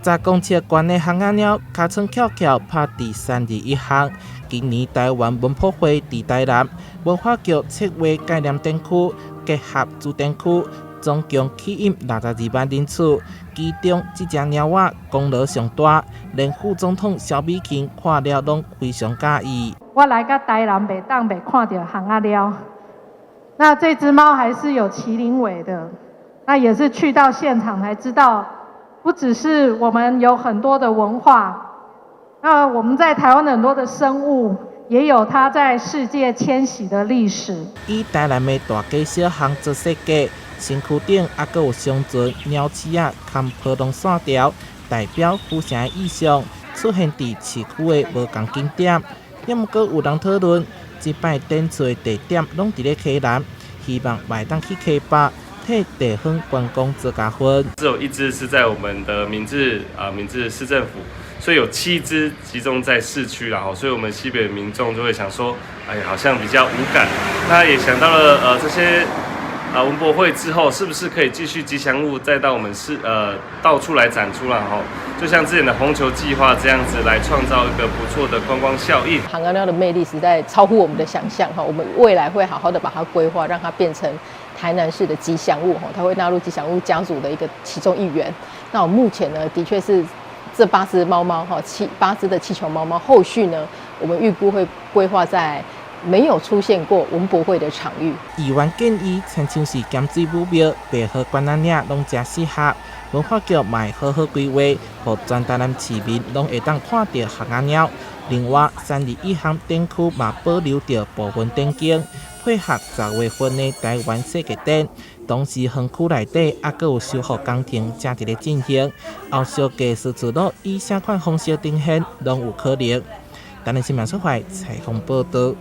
查公车关的巷仔鸟，尻川翘翘拍第321巷。今年台湾文博会伫台南文化局策划概念展区结合主展区，总共吸引62万人次。其中，这只鸟仔功劳上大，连副总统萧美琴看了拢非常介意。我来到台南袂看到巷仔鸟，那这只猫还是有麒麟尾的，那也是去到现场才知道，不只是我们有很多的文化。那我们在台湾很多的生物，也有它在世界迁徙的历史。以台南的大街小巷做设计，身躯顶还佫有双尊鸟鼠啊，含波动线条，代表府城的意象，出现伫市区的无同景点。也毋过有人讨论，这摆展出的地点拢伫咧溪南，希望卖当去溪北，替地方观光做加分。只有一只是在我们的明治市政府。所以有7只集中在市区啦，所以我们西北民众就会想说，哎，好像比较无感。那也想到了这些文博会之后，是不是可以继续吉祥物再到我们到处来展出啦？就像之前的红球计划这样子，来创造一个不错的观光效应。巷仔鸟的魅力实在超乎我们的想象哈，我们未来会好好的把它规划，让它变成台南市的吉祥物哈，它会纳入吉祥物家族的其中一员。那我目前呢，的确是。这8只猫猫8只的气球猫猫，后续呢，我们预估会规划在没有出现过文博会的场域。议员建议，亲像是咸水母庙、白河关仔岭拢真适合，文化局嘛好好规划，让全台南市民拢会当看到巷仔鸟。另外，321巷展区嘛保留着部分展景，配合10月份的台湾世界展。同时，园区内底还佫有修复工程正伫咧进行，后续技术出路以啥款方式呈现，拢有可能。台南新闻出来采访报道。